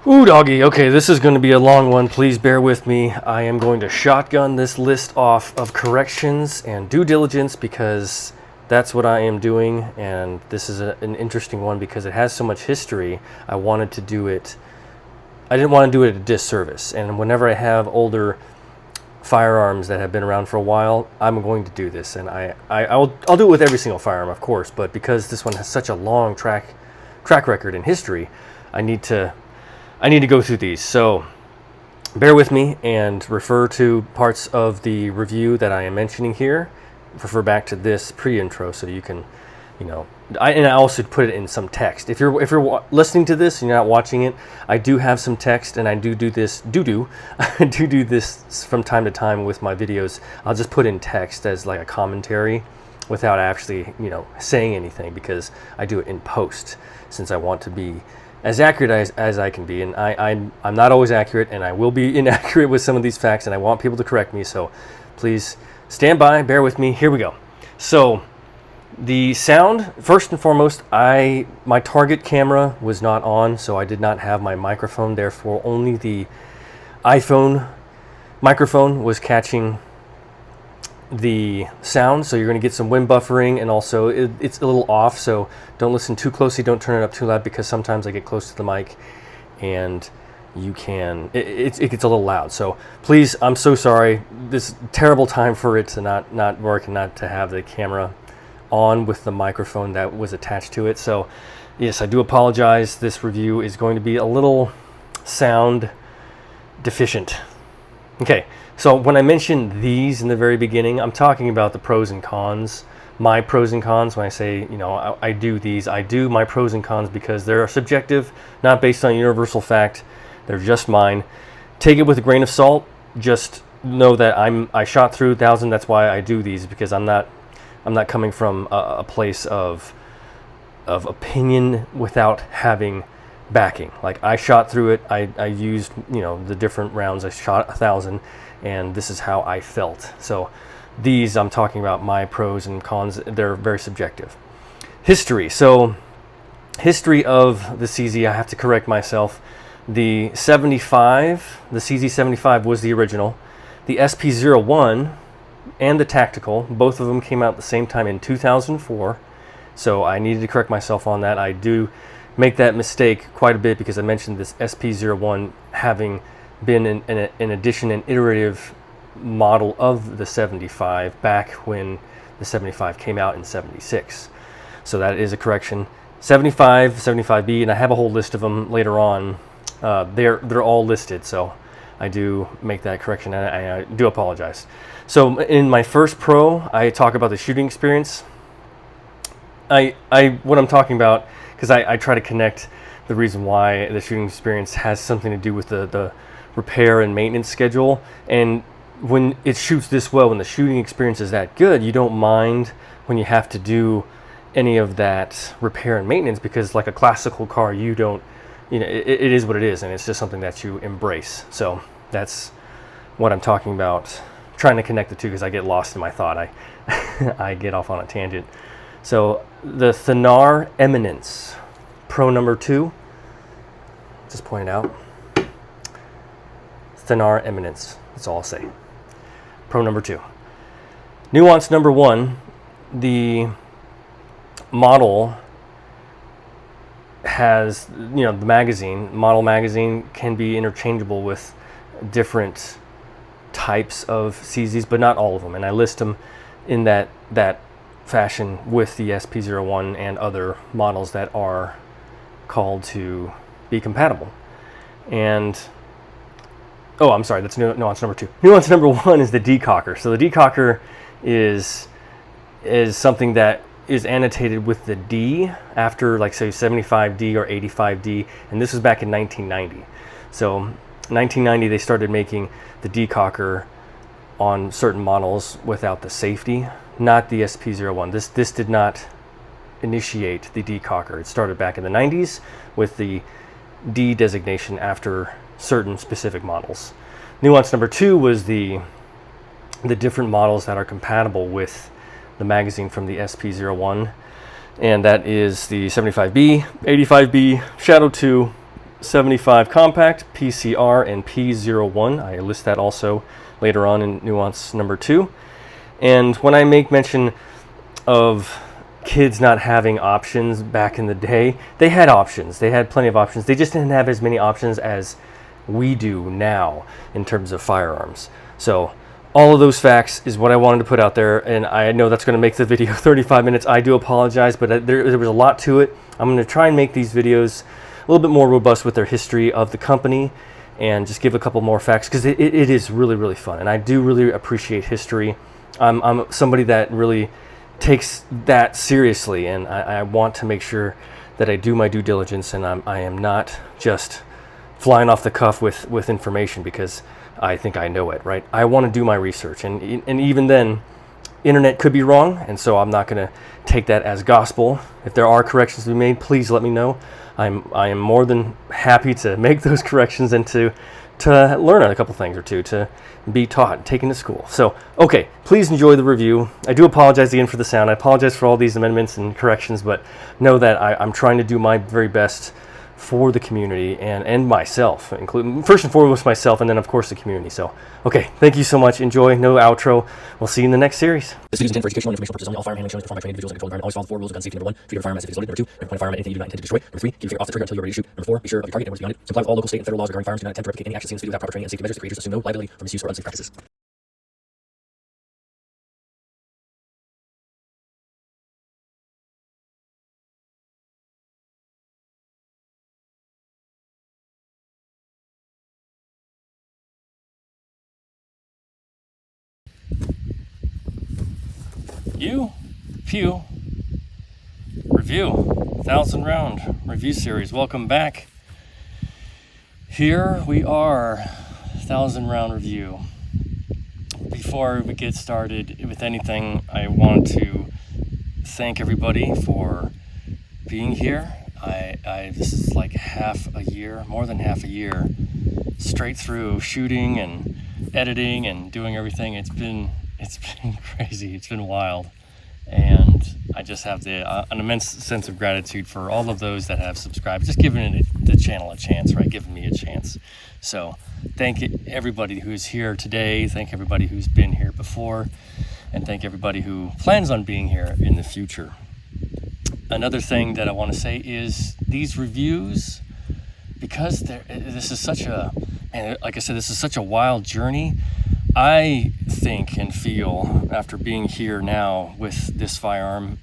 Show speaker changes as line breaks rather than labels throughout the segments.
Ooh, doggy. Okay, this is going to be a long one. Please bear with me. I am going to shotgun this list off of corrections and due diligence because that's what I am doing. And this is an interesting one because it has so much history. I wanted to do it. I didn't want to do it at a disservice. And whenever I have older firearms that have been around for a while, I'm going to do this. And I'll do it with every single firearm, of course. But because this one has such a long track record in history, I need to go through these. So bear with me and refer to parts of the review that I am mentioning here. Refer back to this pre-intro so you can, I also put it in some text. If you're listening to this and you're not watching it, I do have some text, and I do this from time to time with my videos. I'll just put in text as like a commentary without actually, saying anything, because I do it in post since I want to be as accurate as I can be. And I'm not always accurate, and I will be inaccurate with some of these facts, and I want people to correct me. So please stand by, bear with me. Here we go. So the sound, first and foremost, my target camera was not on, so I did not have my microphone. Therefore, only the iPhone microphone was catching the sound, so you're going to get some wind buffering, and also it's a little off, so don't listen too closely, don't turn it up too loud, because sometimes I get close to the mic and it gets a little loud. So please, I'm so sorry. This is a terrible time for it to not work and not to have the camera on with the microphone that was attached to it. So yes, I do apologize. This review is going to be a little sound deficient. Okay, so when I mentioned these in the very beginning, I'm talking about the pros and cons. My pros and cons, when I say, I do these, I do my pros and cons because they're subjective, not based on universal fact. They're just mine. Take it with a grain of salt. Just know that I shot through 1,000. That's why I do these, because I'm not coming from a place of opinion without having backing. Like, I shot through it. I used the different rounds. I shot 1,000, and this is how I felt. So these, I'm talking about my pros and cons. They're very subjective. History. So history of the CZ, I have to correct myself. The 75, the CZ75 was the original. The SP-01 and the tactical, both of them came out at the same time in 2004. So I needed to correct myself on that. I do make that mistake quite a bit because I mentioned this SP-01 having been an addition, an iterative model of the 75 back when the 75 came out in 76. So that is a correction. 75, 75B, and I have a whole list of them later on. They're all listed, so I do make that correction, and I do apologize. So in my first pro, I talk about the shooting experience. What I'm talking about, because I try to connect the reason why the shooting experience has something to do with the repair and maintenance schedule. And when it shoots this well, when the shooting experience is that good, you don't mind when you have to do any of that repair and maintenance, because like a classical car, you don't, it is what it is, and it's just something that you embrace. So that's what I'm talking about, trying to connect the two, because I get lost in my thought. I get off on a tangent. So the Thanar Eminence, pro number 2, just point it out. Thanar Eminence, that's all I'll say. Pro number 2. Nuance number 1, the model has, the model magazine can be interchangeable with different types of CZs, but not all of them. And I list them in that fashion with the SP-01 and other models that are called to be compatible. And I'm sorry, that's nuance number 2. Nuance number 1 is the decocker. So the decocker is something that is annotated with the D after, like, say 75D or 85D, and this was back in 1990. So 1990 they started making the decocker on certain models without the safety, not the SP-01. This did not initiate the decocker. It started back in the 90s with the D designation after certain specific models. Nuance number 2 was the different models that are compatible with the magazine from the SP-01, and that is the 75B, 85B, Shadow 2, SP-75 compact, PCR, and P-01. I list that also later on in nuance number 2. And when I make mention of kids not having options back in the day, they had options. They had plenty of options. They just didn't have as many options as we do now in terms of firearms. So all of those facts is what I wanted to put out there, and I know that's going to make the video 35 minutes. I do apologize, but there was a lot to it. I'm going to try and make these videos a little bit more robust with their history of the company and just give a couple more facts, because it is really, really fun, and I do really appreciate history. I'm somebody that really takes that seriously, and I want to make sure that I do my due diligence, and I am not just flying off the cuff with information because I think I know it, right? I want to do my research, and even then, internet could be wrong, and so I'm not going to take that as gospel. If there are corrections to be made, please let me know. I am more than happy to make those corrections and to learn a couple things or two, to be taught, taken to school. So, okay, please enjoy the review. I do apologize again for the sound. I apologize for all these amendments and corrections, but know that I'm trying to do my very best for the community and myself, including first and foremost myself, and then of course the community. So, okay, thank you so much. Enjoy. No outro. We'll see you in the next series.
This video is intended for educational and informational purposes only. All firearm handling shown is performed by trained individuals in a controlled environment. Always follow the 4 rules of gun safety. Number 1, treat your firearm as if it is loaded. Number 2, never point a firearm at anything you do not intend to destroy. Number 3, keep your finger off the trigger until you are ready to shoot. Number 4, be sure of your target and what's beyond it. Comply with all local, state, and federal laws regarding firearms. Do not attempt to replicate any action seen in this video without proper training and safety measures. The creators assume no liability for misuse or unsafe practices.
Pew review 1,000 round review series. Welcome back. Here we are, 1,000 round review. Before we get started with anything, I want to thank everybody for being here. This is like half a year, more than half a year, straight through shooting and editing and doing everything. It's been crazy. It's been wild. And I just have an immense sense of gratitude for all of those that have subscribed, just giving the channel a chance, right? Giving me a chance. So thank everybody who's here today. Thank everybody who's been here before. And thank everybody who plans on being here in the future. Another thing that I want to say is these reviews, because this is such a, and like I said, this is such a wild journey. I think and feel, after being here now with this firearm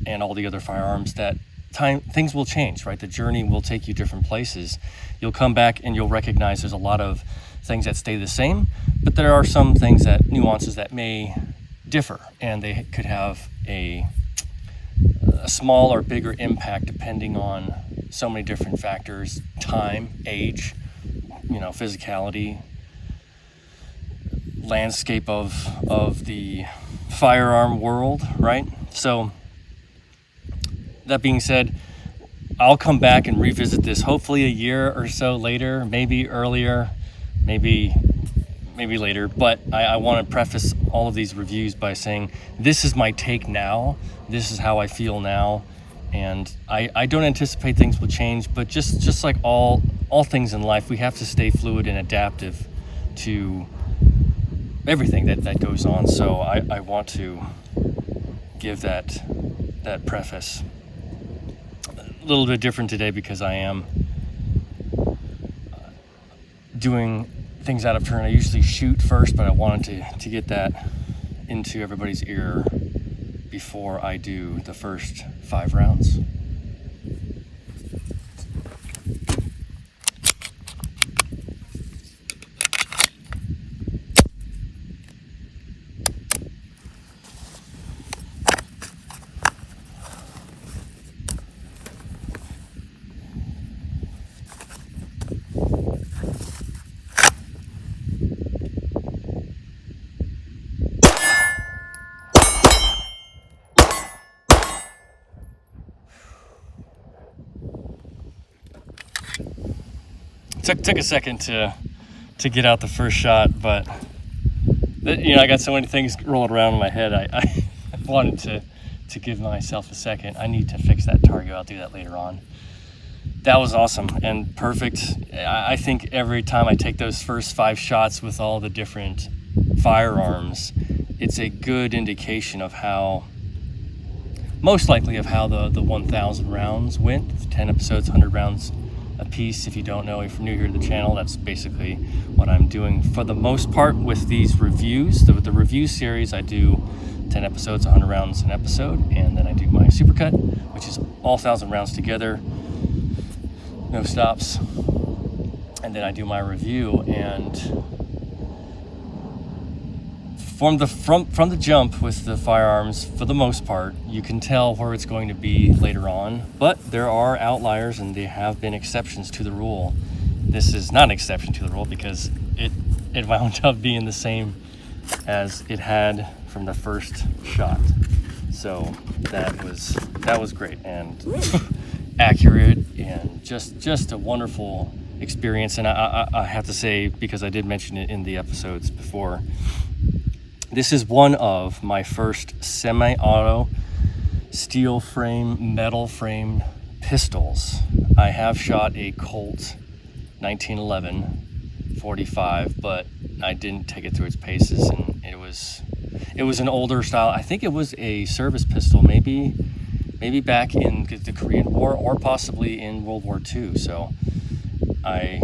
and all the other firearms, that things will change, right? The journey will take you different places. You'll come back and you'll recognize there's a lot of things that stay the same, but there are some things nuances that may differ, and they could have a small or bigger impact depending on so many different factors: time, age, physicality, landscape of the firearm world, right? So that being said, I'll come back and revisit this hopefully a year or so later, maybe earlier, maybe later, but I want to preface all of these reviews by saying this is my take now, this is how I feel now, and I don't anticipate things will change, but just like all things in life, we have to stay fluid and adaptive to everything that goes on. So I want to give that preface. A little bit different today because I am doing things out of turn. I usually shoot first, but I wanted to get that into everybody's ear before I do the first 5 rounds. Took a second to get out the first shot, but I got so many things rolling around in my head. I wanted to give myself a second. I need to fix that target. I'll do that later on. That was awesome and perfect. I think every time I take those first 5 shots with all the different firearms, it's a good indication of how, most likely of how the 1,000 rounds went. 10 episodes, 100 rounds a piece. If you don't know, if you're new here to the channel, that's basically what I'm doing for the most part with these reviews. The review series, I do 10 episodes, 100 rounds an episode, and then I do my supercut, which is all 1,000 rounds together, no stops, and then I do my review. And from the jump with the firearms, for the most part, you can tell where it's going to be later on, but there are outliers and there have been exceptions to the rule. This is not an exception to the rule because it wound up being the same as it had from the first shot. So that was great and accurate and just a wonderful experience. And I have to say, because I did mention it in the episodes before, this is one of my first semi-auto steel frame, metal framed pistols. I have shot a Colt 1911 45, but I didn't take it through its paces, and it was an older style. I think it was a service pistol, maybe back in the Korean War or possibly in World War II. So I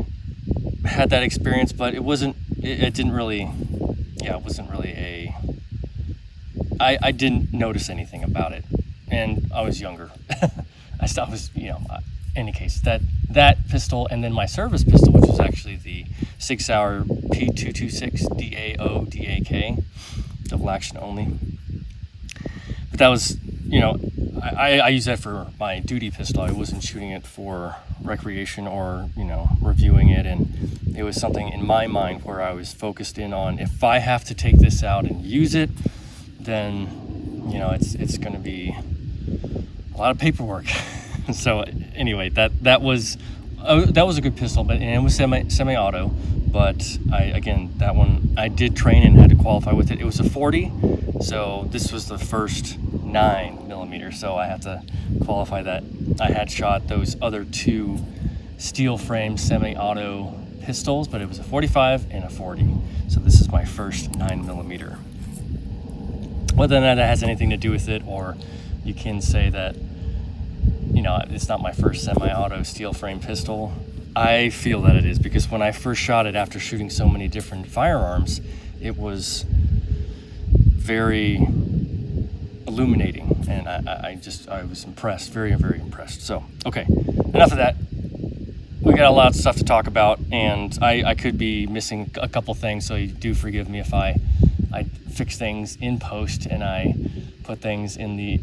had that experience, but it wasn't really I didn't notice anything about it, and I was younger. I was, any case, that pistol, and then my service pistol, which was actually the Sig Sauer P226 DAO DAK, double action only. But that was, I use that for my duty pistol. I wasn't shooting it for recreation or, reviewing it. And it was something in my mind where I was focused in on, if I have to take this out and use it, then, it's going to be a lot of paperwork. So anyway, that was a good pistol, and it was semi-auto. But that one I did train and had to qualify with it. It was a 40, so this was the first 9mm. So I had to qualify that. I had shot those other 2 steel frame semi-auto pistols, but it was a 45 and a 40. So this is my first 9mm. Whether or not that has anything to do with it, or you can say that, it's not my first semi-auto steel frame pistol, I feel that it is, because when I first shot it after shooting so many different firearms, it was very illuminating, and I was impressed, very, very impressed. So, okay, enough of that. We got a lot of stuff to talk about, and I could be missing a couple things, so you do forgive me if I fix things in post and I put things in the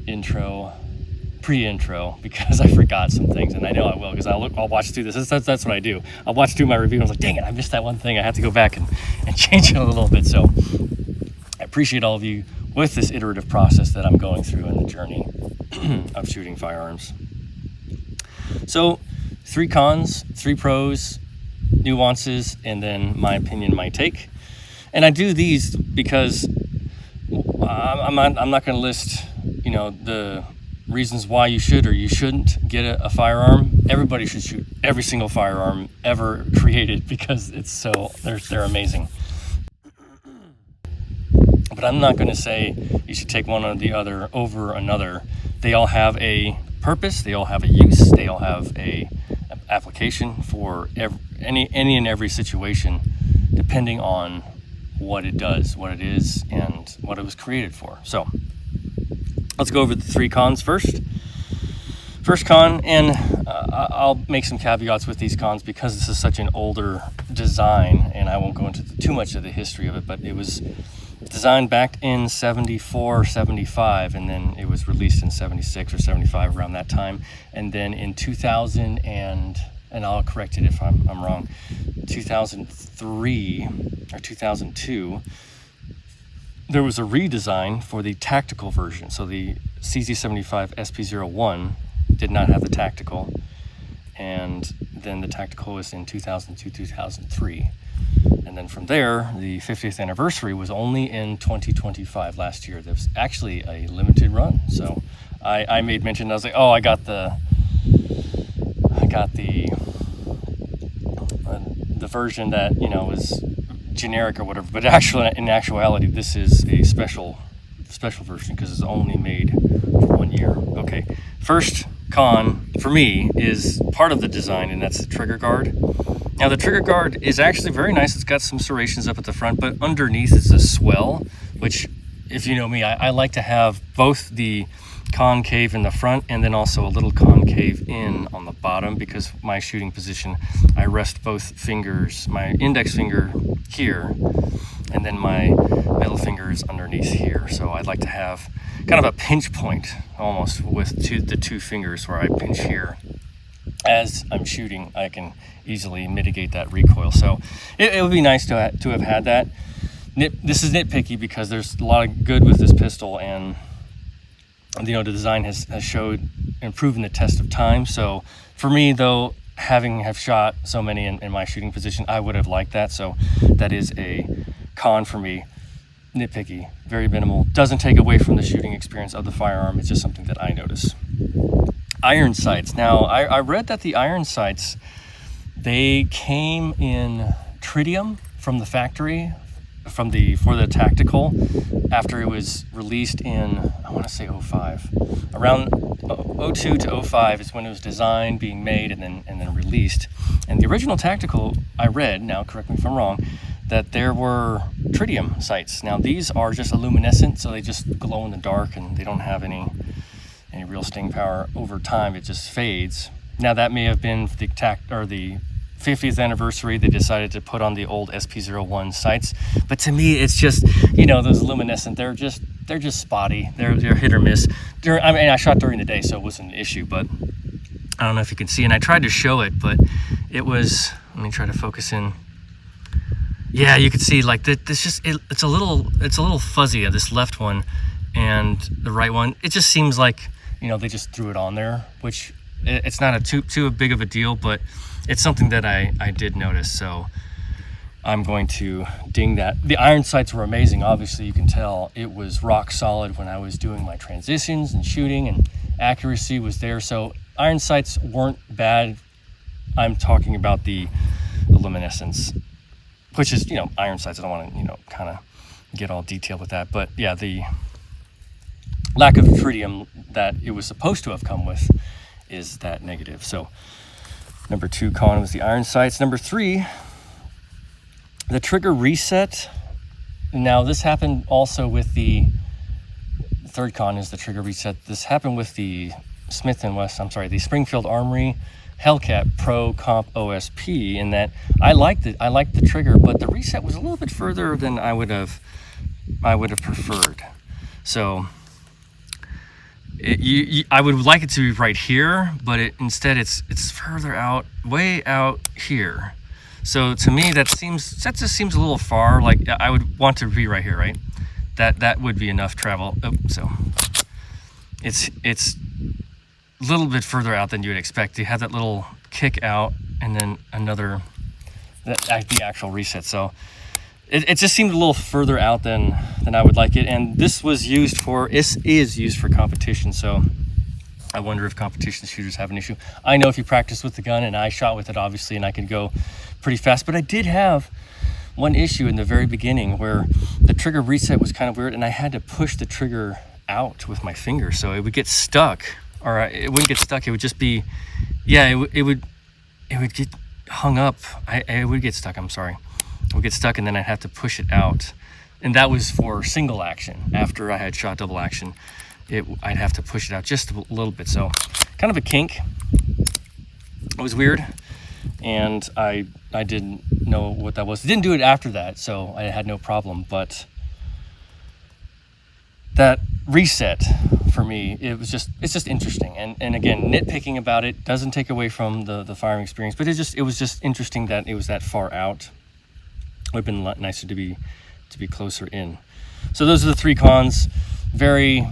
pre-intro, because I forgot some things, and I know I will, because I'll watch through this. That's what I do. I'll watch through my review and I was like, dang it, I missed that one thing. I have to go back and change it a little bit. So I appreciate all of you with this iterative process that I'm going through in the journey of shooting firearms. So 3 cons, 3 pros, nuances, and then my opinion, my take. And I do these because I'm not going to list, the reasons why you should or you shouldn't get a firearm. Everybody should shoot every single firearm ever created, because they're amazing. But I'm not going to say you should take one or the other over another. They all have a purpose, they all have a use, they all have an application for any and every situation, depending on what it does, what it is, and what it was created for. So let's go over the 3 cons first. First con, and I'll make some caveats with these cons because this is such an older design, and I won't go into too much of the history of it, but it was designed back in 74, 75, and then it was released in 76 or 75, around that time. And then in 2000, and I'll correct it if I'm wrong, 2003 or 2002, there was a redesign for the tactical version. So the CZ75 SP-01 did not have the tactical, and then the tactical was in 2002, 2003. And then from there, the 50th anniversary was only in 2025, last year. There was actually a limited run. So I made mention, I was like, oh, I got the I got the version that, you know, was generic or whatever, but actually, in actuality, this is a special version because it's only made for 1 year. Okay, first con for me is part of the design, and that's the trigger guard. Now the trigger guard is actually very nice. It's got some serrations up at the front, but underneath is a swell, which, if you know me, I like to have both the concave in the front and then also a little concave in on the bottom, because my shooting position, I rest both fingers, my index finger here and then my middle finger is underneath here. So I'd like to have kind of a pinch point almost with the two fingers where I pinch here. As I'm shooting, I can easily mitigate that recoil. So it would be nice to have had that. This is nitpicky because there's a lot of good with this pistol, and you know, the design has showed and proven the test of time. So for me, though, have shot so many in my shooting position, I would have liked that. So that is a con for me. Nitpicky, very minimal, doesn't take away from the shooting experience of the firearm. It's just something that I notice. Iron sights. Now I read that the iron sights, they came in tritium from the factory, for the tactical, after it was released in, I want to say 05. Around 02 to 05 is when it was designed, being made, and then released. And the original tactical, I read, now correct me if I'm wrong, that there were tritium sights. Now these are just luminescent, so they just glow in the dark and they don't have any real sting power. Over time it just fades. Now that may have been the 50th anniversary, they decided to put on the old SP-01 sights, but to me it's just, you know, those luminescent, they're just spotty, they're hit or miss. I shot during the day, so it wasn't an issue, but I don't know if you can see, and I tried to show it, but it was, let me try to focus in. Yeah, you can see like this, just it's a little fuzzy of this left one and the right one. It just seems like, you know, they just threw it on there, which it's not too big of a deal, but it's something that I did notice. So I'm going to ding that. The iron sights were amazing. Obviously you can tell it was rock solid when I was doing my transitions and shooting, and accuracy was there. So iron sights weren't bad. I'm talking about the luminescence, which is, you know, iron sights. I don't want to, you know, kind of get all detailed with that, but yeah, the lack of tritium that it was supposed to have come with is that negative. So number 2 con was the iron sights. Number 3, the trigger reset. Now this happened also with the third con is the trigger reset. This happened with the the Springfield Armory Hellcat Pro Comp OSP, in that I liked the trigger, but the reset was a little bit further than I would have preferred. So I would like it to be right here, but instead it's further out, way out here. So to me that just seems a little far. Like I would want to be right here, right? That would be enough travel. So it's a little bit further out than you would expect. You have that little kick out and then another, the actual reset. So it just seemed a little further out than I would like it. And this is used for competition. So I wonder if competition shooters have an issue. I know if you practice with the gun, and I shot with it obviously, and I could go pretty fast, but I did have one issue in the very beginning where the trigger reset was kind of weird, and I had to push the trigger out with my finger, so it would get stuck. Or it wouldn't get stuck, it would just be, yeah, it would get hung up. It would get stuck, I'm sorry. It would get stuck, and then I'd have to push it out. And that was for single action. After I had shot double action, I'd have to push it out just a little bit. So kind of a kink. It was weird, and I didn't know what that was. I didn't do it after that, so I had no problem, but that reset for me, it's just interesting, and again, nitpicking about it doesn't take away from the firing experience, but it was just interesting that it was that far out. It would have been a lot nicer to be closer in. So those are the 3 cons. Very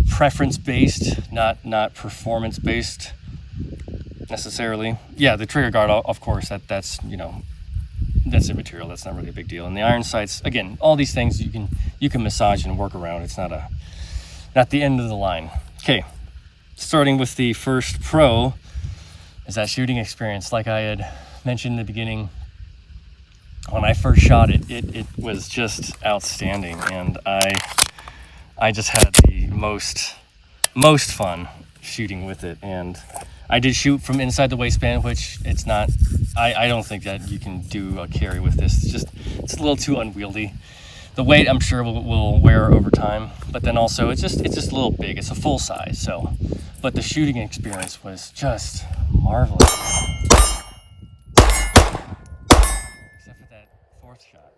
preference based, not performance based necessarily. Yeah, the trigger guard, of course, that's you know, that's immaterial. That's not really a big deal. And the iron sights, again, all these things you can massage and work around. It's not the end of the line. Okay, starting with the first pro, is that shooting experience. Like I had mentioned in the beginning, when I first shot it, it was just outstanding, and I just had the most fun shooting with it. And I did shoot from inside the waistband, which it's not, I don't think that you can do a carry with this. It's a little too unwieldy. The weight, I'm sure, will wear over time, but then also it's just a little big. It's a full size, so. But the shooting experience was just marvelous. Except for that fourth shot.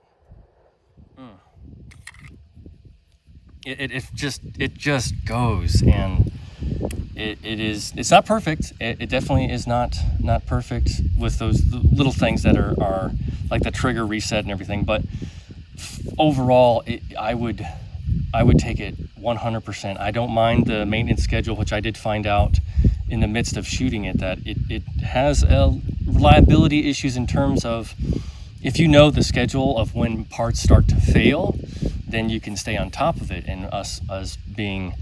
It just goes, and it's not perfect. It definitely is not perfect with those little things that are like the trigger reset and everything, but overall, I would take it 100%. I don't mind the maintenance schedule, which I did find out in the midst of shooting it, that it has reliability issues in terms of, if you know the schedule of when parts start to fail, then you can stay on top of it. And us being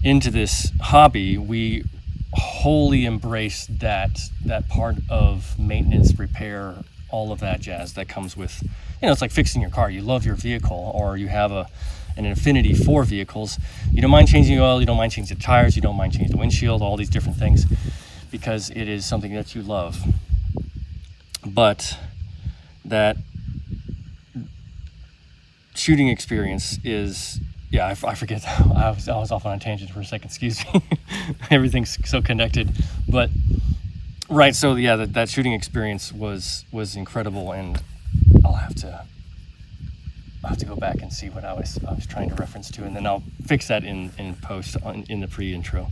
into this hobby, we wholly embrace that part of maintenance, repair, all of that jazz that comes with, it's like fixing your car. You love your vehicle, or you have an affinity for vehicles. You don't mind changing the oil, you don't mind changing the tires, you don't mind changing the windshield, all these different things, because it is something that you love. But that shooting experience is, I forget. I was off on a tangent for a second, excuse me. Everything's so connected. But right, so yeah, that shooting experience was incredible, and I'll have to go back and see what I was trying to reference to, and then I'll fix that in post in the pre-intro.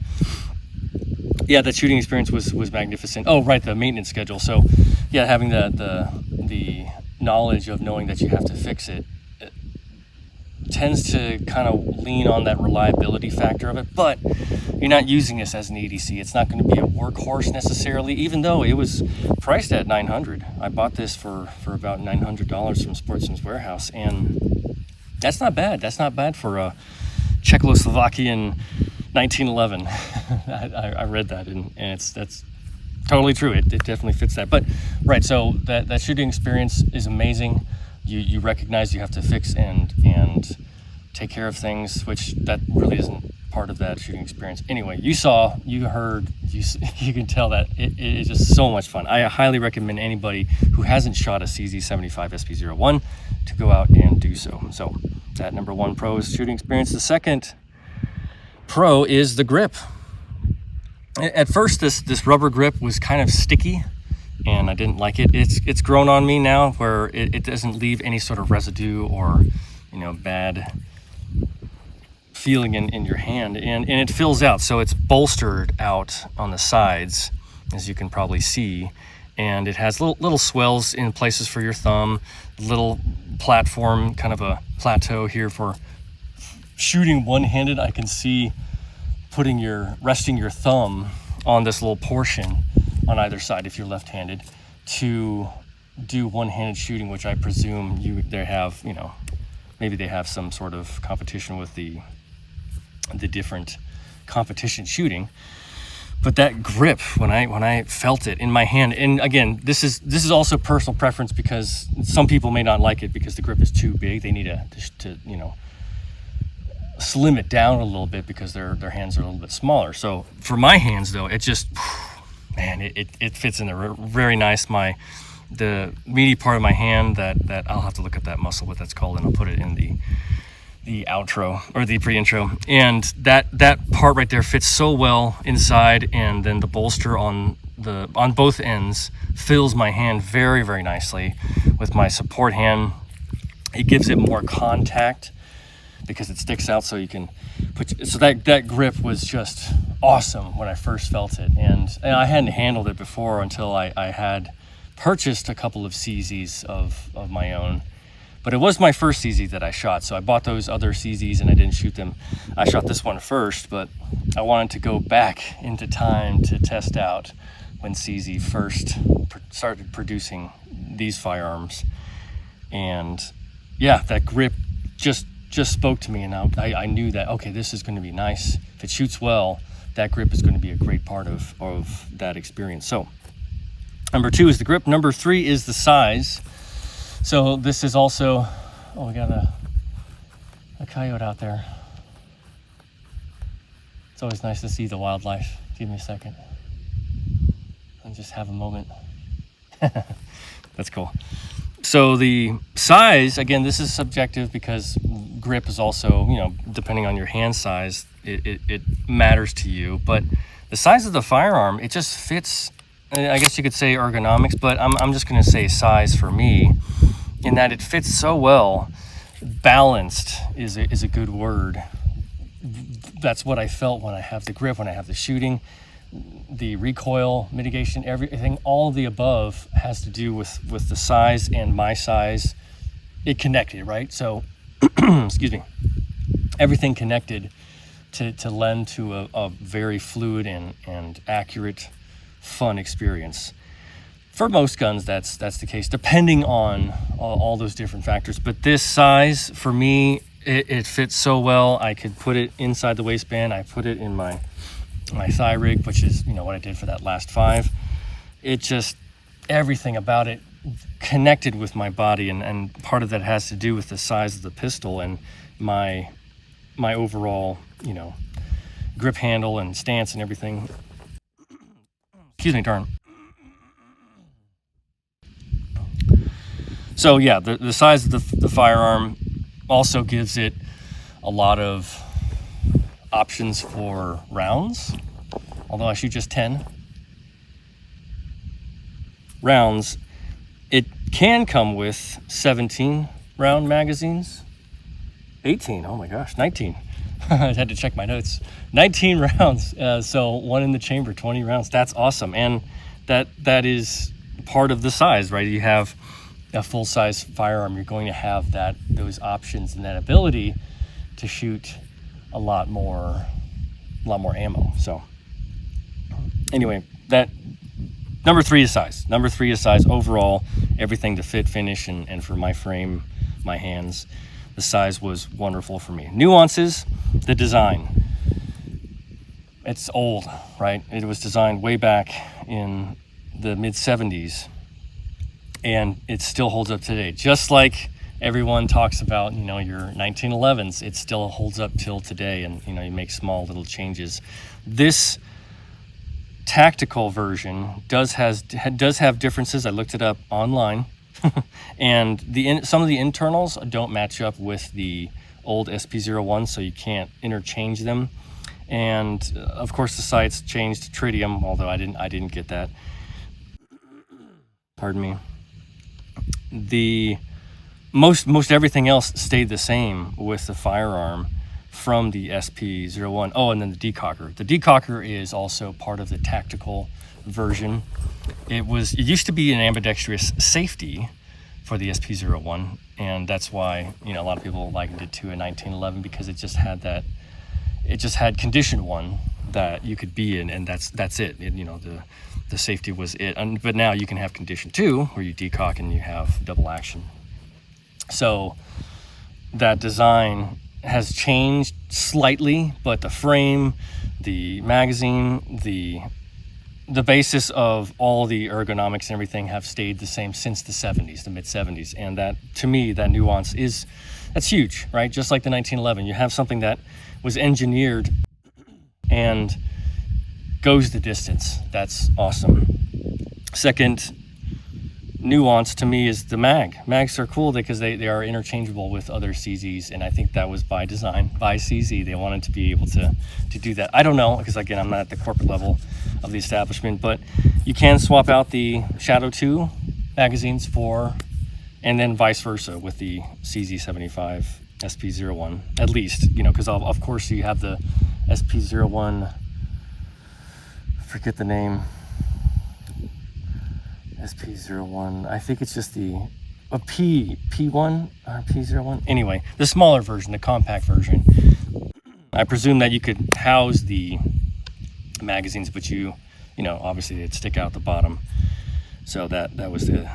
Yeah, that shooting experience was magnificent. Oh, right, the maintenance schedule. So yeah, having the knowledge of knowing that you have to fix it tends to kind of lean on that reliability factor of it, but you're not using this as an EDC. It's not going to be a workhorse necessarily, even though it was priced at $900. I bought this for about $900 from Sportsman's Warehouse, and that's not bad. That's not bad for a Czechoslovakian 1911. I read that, and that's totally true. It definitely fits that. But right, so that shooting experience is amazing. You recognize you have to fix and take care of things, which that really isn't part of that shooting experience. Anyway, you heard, you can tell that it is just so much fun. I highly recommend anybody who hasn't shot a CZ75 SP-01 to go out and do so. So that number one pro is shooting experience. The second pro is the grip. At first, this rubber grip was kind of sticky, and I didn't like it. It's grown on me now, where it doesn't leave any sort of residue or bad feeling in your hand, and it fills out, so it's bolstered out on the sides, as you can probably see, and it has little swells in places for your thumb, little platform, kind of a plateau here for shooting one-handed. I can see resting your thumb on this little portion on either side if you're left-handed to do one-handed shooting, which I presume they have, maybe they have some sort of competition with the different competition shooting. But that grip, when I felt it in my hand, and again, this is also personal preference, because some people may not like it because the grip is too big. They need to slim it down a little bit because their hands are a little bit smaller. So for my hands though, it just, man, it fits in there very nice. The meaty part of my hand that I'll have to look at that muscle, what that's called, and I'll put it in the outro or the pre-intro. And that part right there fits so well inside, and then the bolster on both ends fills my hand very, very nicely with my support hand. It gives it more contact because it sticks out, so you can so that grip was just awesome when I first felt it, and I hadn't handled it before until I had purchased a couple of CZs of my own. But it was my first CZ that I shot, so I bought those other CZs and I didn't shoot them. I shot this one first, but I wanted to go back into time to test out when CZ first started producing these firearms. And yeah, that grip just spoke to me, and I knew that, okay, this is going to be nice. If it shoots well, that grip is going to be a great part of that experience. So Number 2 is the grip. Number 3 is the size. So this is also, oh, we got a coyote out there. It's always nice to see the wildlife. Give me a second. And just have a moment. That's cool. So the size, again, this is subjective because grip is also, you know, depending on your hand size, it matters to you. But the size of the firearm, it just fits. I guess you could say ergonomics, but I'm just going to say size for me, in that it fits so well. Balanced is a good word. That's what I felt when I have the grip, when I have the shooting, the recoil mitigation, everything, all of the above has to do with the size and my size. It connected, right? So, excuse me, everything connected to lend to a very fluid and accurate, fun experience. For most guns, that's the case, depending on all those different factors. But this size, for me, it fits so well. I could put it inside the waistband. I put it in my thigh rig, which is, you know, what I did for that last 5. It just, everything about it connected with my body, and part of that has to do with the size of the pistol and my overall, you know, grip handle and stance and everything. Excuse me, darn. So yeah, the size of the firearm also gives it a lot of options for rounds. Although I shoot just 10 rounds, it can come with 17 round magazines. 18, oh my gosh, 19. I had to check my notes. 19 rounds, so 1 in the chamber, 20 rounds. That's awesome, and that is part of the size, right? You have a full-size firearm, you're going to have those options and that ability to shoot a lot more ammo. So anyway, that number 3 is size. Number 3 is size overall, everything to fit, finish, and for my frame, my hands, the size was wonderful for me. Nuances, the design. It's old, right? It was designed way back in the mid-70s, and it still holds up today. Just like everyone talks about, you know, your 1911s, it still holds up till today, and, you know, you make small little changes. This tactical version does have differences. I looked it up online, and some of the internals don't match up with the old SP-01, so you can't interchange them. And of course, the sights changed to tritium, although I didn't get that. Pardon me. The most everything else stayed the same with the firearm from the SP-01. Oh, and then the decocker. The decocker is also part of the tactical version. It used to be an ambidextrous safety for the SP-01, and that's why, you know, a lot of people likened it to a 1911, because it just had condition 1 that you could be in, and that's it. You know, the safety was it. But now you can have condition 2, where you decock and you have double action. So that design has changed slightly, but the frame, the magazine, the basis of all the ergonomics and everything have stayed the same since the 70s, the mid-70s. And that, to me, that nuance that's huge, right? Just like the 1911, you have something that was engineered and goes the distance. That's awesome. Second nuance to me is the mag. Mags are cool because they are interchangeable with other CZs, and I think that was by design, by CZ. They wanted to be able to do that. I don't know, because again, I'm not at the corporate level of the establishment, but you can swap out the Shadow 2 magazines and then vice versa with the CZ75 SP-01, at least, you know, because of course you have the SP-01, forget the name, SP-01, I think it's just the P1 or P-01. Anyway, the smaller version, the compact version. I presume that you could house the magazines, but you know, obviously they'd stick out the bottom. So that was the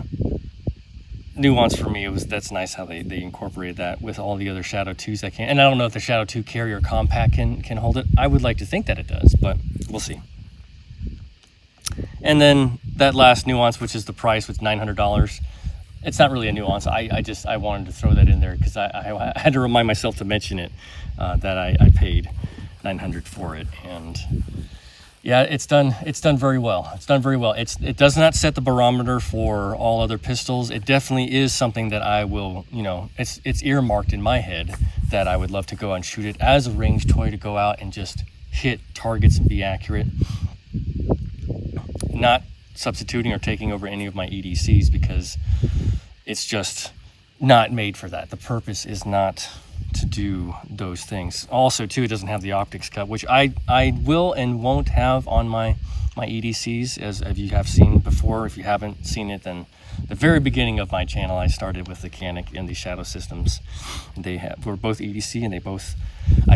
nuance for me. That's nice how they incorporated that with all the other Shadow 2s that can. And I don't know if the Shadow 2 Carrier Compact can hold it. I would like to think that it does, but we'll see. And then that last nuance, which is the price, which is $900. It's not really a nuance. I wanted to throw that in there because I had to remind myself to mention it, that I paid $900 for it. And yeah, it's done very well. It's done very well. It does not set the barometer for all other pistols. It definitely is something that I will, it's earmarked in my head that I would love to go and shoot it as a range toy, to go out and just hit targets and be accurate. Not substituting or taking over any of my EDCs, because it's just not made for that. The purpose is not to do those things. Also, too, it doesn't have the optics cut, which I will and won't have on my EDCs, as you have seen before. If you haven't seen it, then the very beginning of my channel, I started with the Canic and the Shadow Systems. Were both EDC, and I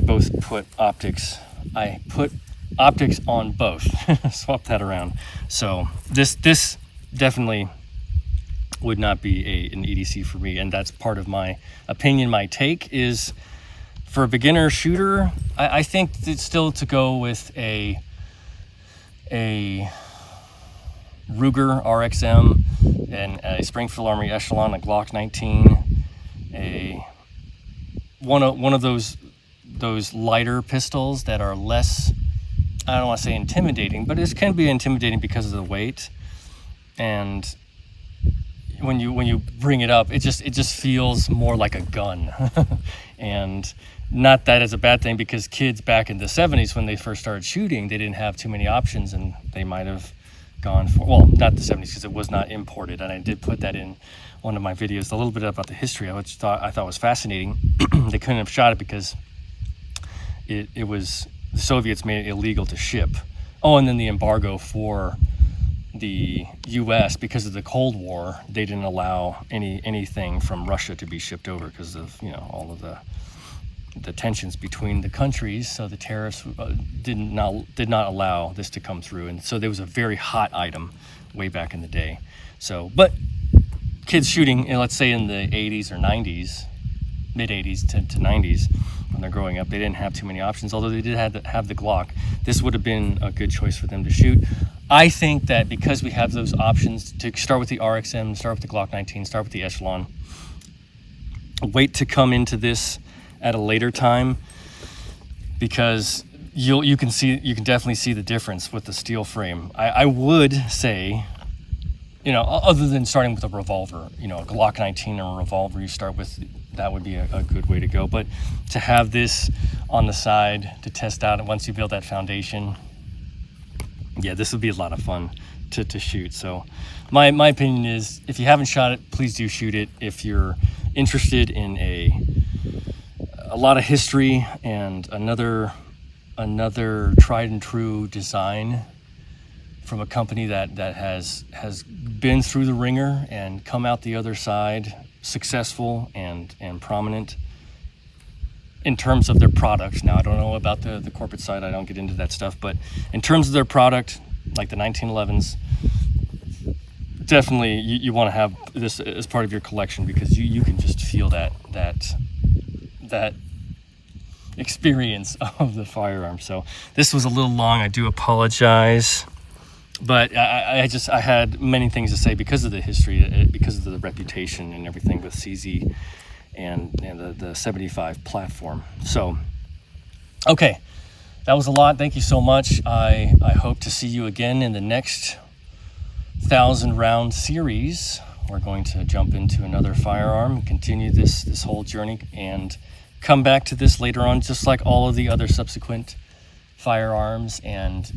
both put optics. I put optics on both. Swap that around. So this definitely would not be an EDC for me, and that's part of my opinion. My take is, for a beginner shooter, I think it's still to go with a Ruger RXM and a Springfield Armory Echelon, a Glock 19, one of those lighter pistols that are less, I don't want to say intimidating, but it can be intimidating because of the weight. And when you bring it up, it just feels more like a gun. And not that is a bad thing, because kids back in the 70s, when they first started shooting, they didn't have too many options, and they might have gone for, well, not the 70s, because it was not imported. And I did put that in one of my videos, a little bit about the history, which I thought was fascinating. They couldn't have shot it because it was, the Soviets made it illegal to ship. Oh, and then the embargo for the U.S., because of the Cold War, they didn't allow anything from Russia to be shipped over because of all of the tensions between the countries. So the tariffs did not allow this to come through, and so there was a very hot item way back in the day. So, but kids shooting, let's say in the 80s or 90s, mid 80s to 90s, when they're growing up, they didn't have too many options. Although they did have the Glock, this would have been a good choice for them to shoot. I think that because we have those options, to start with the RXM, start with the Glock 19, start with the Echelon, wait to come into this at a later time, because you can definitely see the difference with the steel frame. I would say, other than starting with a revolver, a Glock 19 or a revolver you start with, that would be a good way to go. But to have this on the side to test out, and once you build that foundation, yeah, this would be a lot of fun to shoot. So my opinion is, if you haven't shot it, please do shoot it. If you're interested in a lot of history and another tried and true design from a company that has been through the ringer and come out the other side successful and prominent in terms of their products. Now, I don't know about the corporate side. I don't get into that stuff. But in terms of their product, like the 1911s, definitely you want to have this as part of your collection, because you can just feel that experience of the firearm. So this was a little long. I do apologize. But I had many things to say because of the history, because of the reputation and everything with CZ and the 75 platform. So, okay, that was a lot. Thank you so much. I hope to see you again in the next 1,000-round series. We're going to jump into another firearm, continue this whole journey, and come back to this later on, just like all of the other subsequent firearms and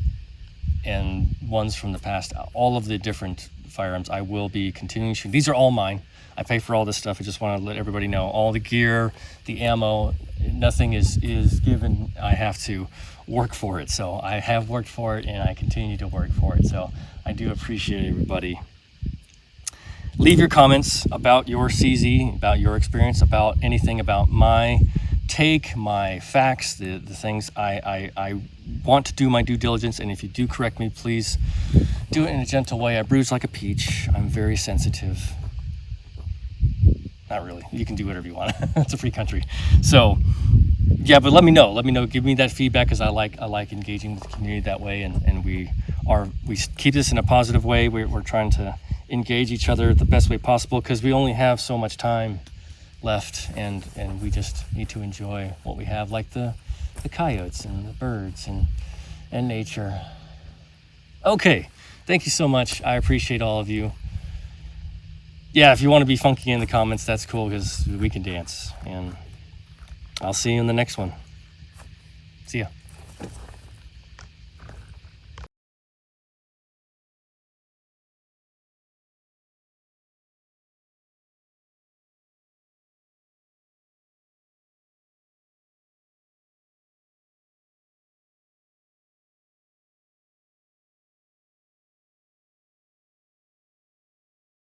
ones from the past. All of the different firearms I will be continuing shooting. These are all mine. I pay for all this stuff. I just want to let everybody know, all the gear, the ammo, nothing is given. I have to work for it. So I have worked for it, and I continue to work for it. So I do appreciate everybody. Leave your comments about your CZ, about your experience, about anything about my take, my facts, the things I want to do my due diligence. And if you do correct me, please do it in a gentle way. I bruise like a peach. I'm very sensitive. Not really. You can do whatever you want. It's a free country. So yeah, but let me know. Give me that feedback, because I like engaging with the community that way, and we we keep this in a positive way. We're trying to engage each other the best way possible, because we only have so much time left, and we just need to enjoy what we have, like the coyotes and the birds and nature. Okay, thank you so much. I appreciate all of you. Yeah, if you want to be funky in the comments, that's cool, because we can dance. And I'll see you in the next one. See ya.